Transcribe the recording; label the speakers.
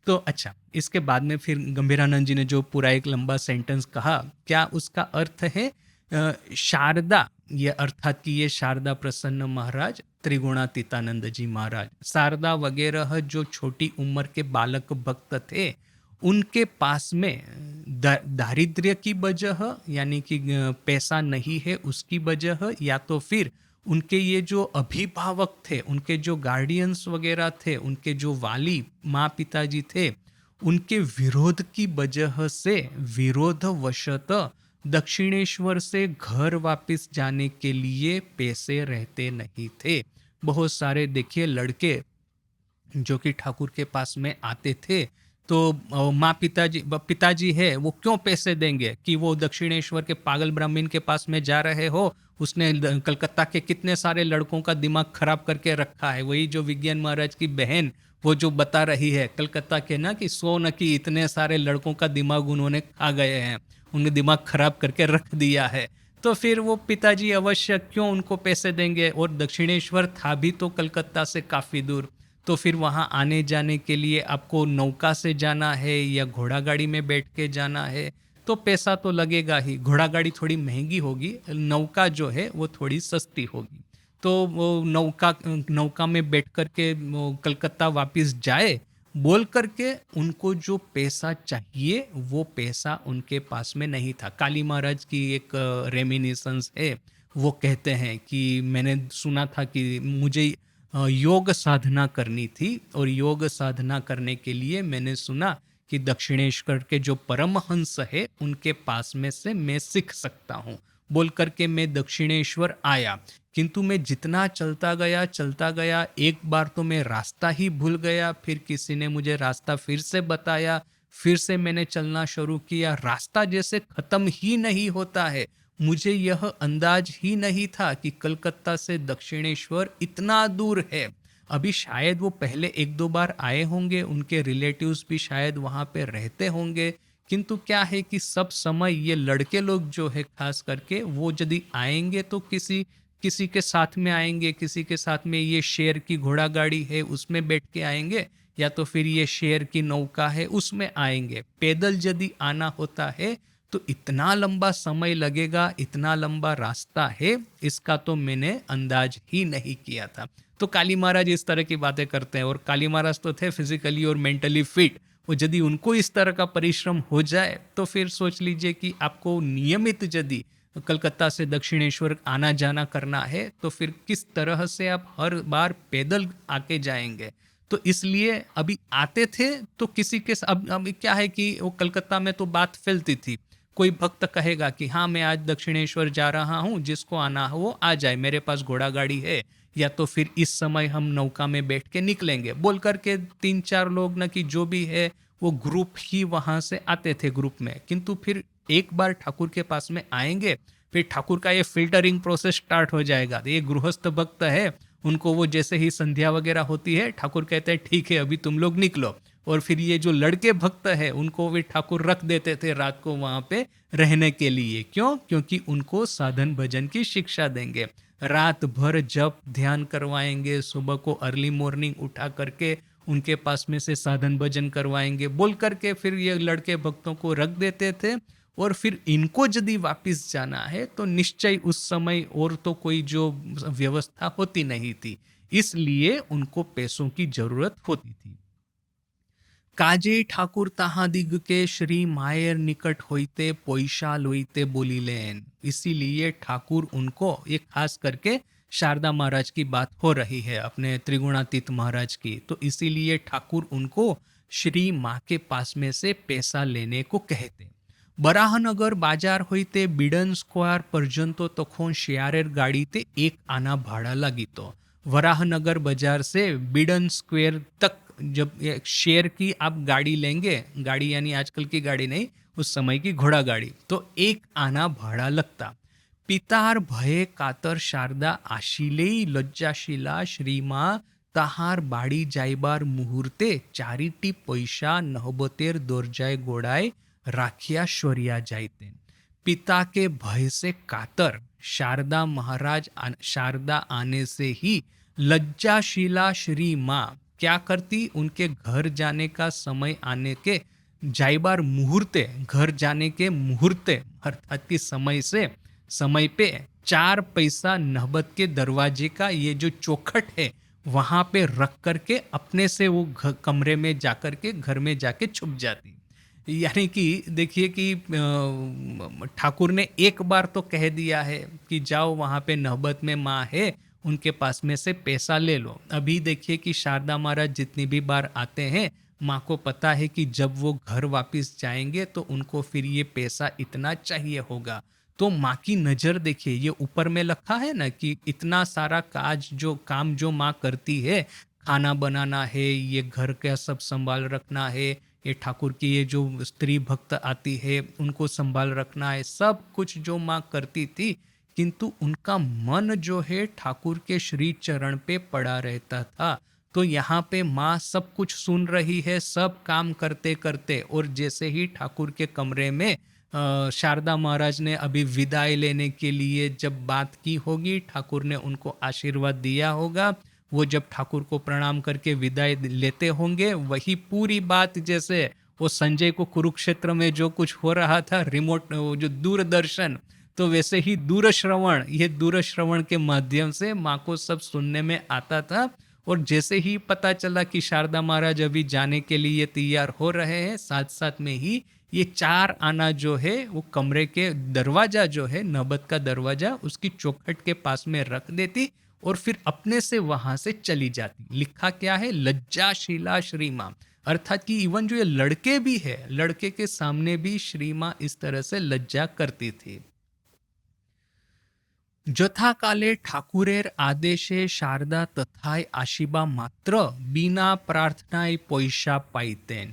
Speaker 1: तो अच्छा, इसके बाद में फिर गंभीरानंद जी ने जो पूरा एक लंबा सेंटेंस कहा, क्या उसका अर्थ है शारदा, ये अर्थात कि ये शारदा प्रसन्न महाराज, त्रिगुणातीतानंद जी महाराज, शारदा वगैरह जो छोटी उम्र के बालक भक्त थे, उनके पास में दारिद्र्य की वजह, यानी कि पैसा नहीं है उसकी वजह, या तो फिर उनके ये जो अभिभावक थे, उनके जो गार्डियंस वगैरह थे, उनके जो वाली माँ पिताजी थे, उनके विरोध की वजह से विरोधवशत दक्षिणेश्वर से घर वापस जाने के लिए पैसे रहते नहीं थे। बहुत सारे देखिए लड़के जो कि ठाकुर के पास में आते थे, तो माँ पिताजी है वो क्यों पैसे देंगे कि वो दक्षिणेश्वर के पागल ब्राह्मण के पास में जा रहे हो, उसने कलकत्ता के कितने सारे लड़कों का दिमाग खराब करके रखा है। वही जो विज्ञान महाराज की बहन वो जो बता रही है कलकत्ता के ना, कि सो न कि इतने सारे लड़कों का दिमाग उन्होंने खा गए हैं, उनने दिमाग खराब करके रख दिया है। तो फिर वो पिताजी अवश्य क्यों उनको पैसे देंगे, और दक्षिणेश्वर था भी तो कलकत्ता से काफ़ी दूर, तो फिर वहाँ आने जाने के लिए आपको नौका से जाना है या घोड़ा गाड़ी में बैठ के जाना है, तो पैसा तो लगेगा ही। घोड़ा गाड़ी थोड़ी महंगी होगी, नौका जो है वो थोड़ी सस्ती होगी। तो वो नौका में बैठ कर के वो कलकत्ता वापस जाए बोल करके, उनको जो पैसा चाहिए वो पैसा उनके पास में नहीं था। काली महाराज की एक रेमिनिसेंस है, वो कहते हैं कि मैंने सुना था कि मुझे योग साधना करनी थी, और योग साधना करने के लिए मैंने सुना कि दक्षिणेश्वर के जो परमहंस है उनके पास में से मैं सीख सकता हूँ, बोल करके मैं दक्षिणेश्वर आया। किंतु मैं जितना चलता गया, एक बार तो मैं रास्ता ही भूल गया, फिर किसी ने मुझे रास्ता फिर से बताया, फिर से मैंने चलना शुरू किया, रास्ता जैसे खत्म ही नहीं होता है। मुझे यह अंदाज ही नहीं था कि कलकत्ता से दक्षिणेश्वर इतना दूर है। अभी शायद वो पहले एक दो बार आए होंगे, उनके रिलेटिव्स भी शायद वहाँ पे रहते होंगे, किंतु क्या है कि सब समय ये लड़के लोग जो है खास करके, वो यदि आएंगे तो किसी किसी के साथ में आएंगे, किसी के साथ में ये शेर की घोड़ा गाड़ी है उसमें बैठ के आएंगे, या तो फिर ये शेर की नौका है उसमें आएंगे। पैदल यदि आना होता है तो इतना लंबा समय लगेगा, इतना लंबा रास्ता है, इसका तो मैंने अंदाज ही नहीं किया था। तो काली महाराज इस तरह की बातें करते हैं, और काली महाराज तो थे फिजिकली और मेंटली फिट। वो यदि उनको इस तरह का परिश्रम हो जाए तो फिर सोच लीजिए कि आपको नियमित यदि कलकत्ता से दक्षिणेश्वर आना जाना करना है तो फिर किस तरह से आप हर बार पैदल आके जाएंगे। तो इसलिए अभी आते थे तो किसी के अब क्या है कि वो कलकत्ता में तो बात फैलती थी, कोई भक्त कहेगा कि हाँ मैं आज दक्षिणेश्वर जा रहा हूँ, जिसको आना हो वो आ जाए, मेरे पास घोड़ा गाड़ी है, या तो फिर इस समय हम नौका में बैठ के निकलेंगे, बोल करके तीन चार लोग न कि जो भी है वो ग्रुप ही वहां से आते थे ग्रुप में। किंतु फिर एक बार ठाकुर के पास में आएंगे, फिर ठाकुर का ये फिल्टरिंग प्रोसेस स्टार्ट हो जाएगा। तो ये गृहस्थ भक्त है, उनको वो जैसे ही संध्या वगैरह होती है ठाकुर कहते हैं ठीक है अभी तुम लोग निकलो, और फिर ये जो लड़के भक्त है उनको भी ठाकुर रख देते थे रात को वहां पे रहने के लिए। क्यों? क्योंकि उनको साधन भजन की शिक्षा देंगे, रात भर जप ध्यान करवाएंगे, सुबह को अर्ली मॉर्निंग उठा करके उनके पास में से साधन भजन करवाएंगे, बोल करके फिर ये लड़के भक्तों को रख देते थे। और फिर इनको यदि वापस जाना है तो निश्चय उस समय और तो कोई जो व्यवस्था होती नहीं थी, इसलिए उनको पैसों की जरूरत होती थी। काजे ठाकुर ताहा दिग के श्री मायर निकट होइते पैसा लोइते बोलीलेन। इसीलिए ठाकुर उनको, ये खास करके शारदा महाराज की बात हो रही है, अपने त्रिगुणातीत महाराज की, तो इसीलिए ठाकुर उनको श्री माँ के पास में से पैसा लेने को कहते। बराहनगर बाजार होइते बिडन स्क्वायर पर्यंत तखन शेयारेर गाड़ीते एक आना भाड़ा लागितो। वराहनगर बाजार से बिडन स्क्वायर तक जब शेयर की आप गाड़ी लेंगे, गाड़ी यानी आजकल की गाड़ी नहीं, उस समय की घोड़ा गाड़ी, तो एक आना भाड़ा लगता। पितार भये कातर शारदा आशिले लज्जाशिला श्रीमा ताहार बाड़ी जाइबार मुहूर्ते चारिटी पैसा नहबतेर दर्जाय गोड़ाय राखिया शोरिया जाइते। पिता के भय से कातर शारदा आने से ही लज्जाशिला श्री माँ, क्या करती, उनके घर जाने का समय आने के जाइबार मुहूर्ते, घर जाने के मुहूर्ते अर्थात कि समय पे 4 पैसा नहबत के दरवाजे का ये जो चौखट है वहां पे रख करके अपने से वो कमरे में जाकर के घर में जाके छुप जाती। यानी कि देखिए कि ठाकुर ने एक बार तो कह दिया है कि जाओ वहां पे नहबत में माँ है, उनके पास में से पैसा ले लो। अभी देखिए कि शारदा महाराज जितनी भी बार आते हैं, माँ को पता है कि जब वो घर वापस जाएंगे तो उनको फिर ये पैसा इतना चाहिए होगा। तो माँ की नज़र देखिए, ये ऊपर में लिखा है ना कि इतना सारा काम जो माँ करती है, खाना बनाना है, ये घर का सब संभाल रखना है, ये ठाकुर की ये जो स्त्री भक्त आती है उनको संभाल रखना है, सब कुछ जो माँ करती थी, किंतु उनका मन जो है ठाकुर के श्री चरण पे पड़ा रहता था। तो यहाँ पे माँ सब कुछ सुन रही है, सब काम करते करते, और जैसे ही ठाकुर के कमरे में शारदा महाराज ने अभी विदाई लेने के लिए जब बात की होगी, ठाकुर ने उनको आशीर्वाद दिया होगा, वो जब ठाकुर को प्रणाम करके विदाई लेते होंगे, वही पूरी बात जैसे वो संजय को कुरुक्षेत्र में जो कुछ हो रहा था रिमोट वो जो दूरदर्शन, तो वैसे ही दूरश्रवण के माध्यम से माँ को सब सुनने में आता था। और जैसे ही पता चला कि शारदा महाराज अभी जाने के लिए तैयार हो रहे हैं, साथ साथ में ही ये 4 आना जो है वो कमरे के दरवाजा जो है, नबत का दरवाजा, उसकी चौखट के पास में रख देती और फिर अपने से वहां से चली जाती। लिखा क्या है, लज्जाशीला श्री माँ, अर्थात कि इवन जो ये लड़के भी है, लड़के के सामने भी श्री माँ इस तरह से लज्जा करती थी। যথাকালে ঠাকুরের আদেশে শারদা তথায় আসিবা মাত্র বিনা প্রার্থনায় পয়সা পাইতেন।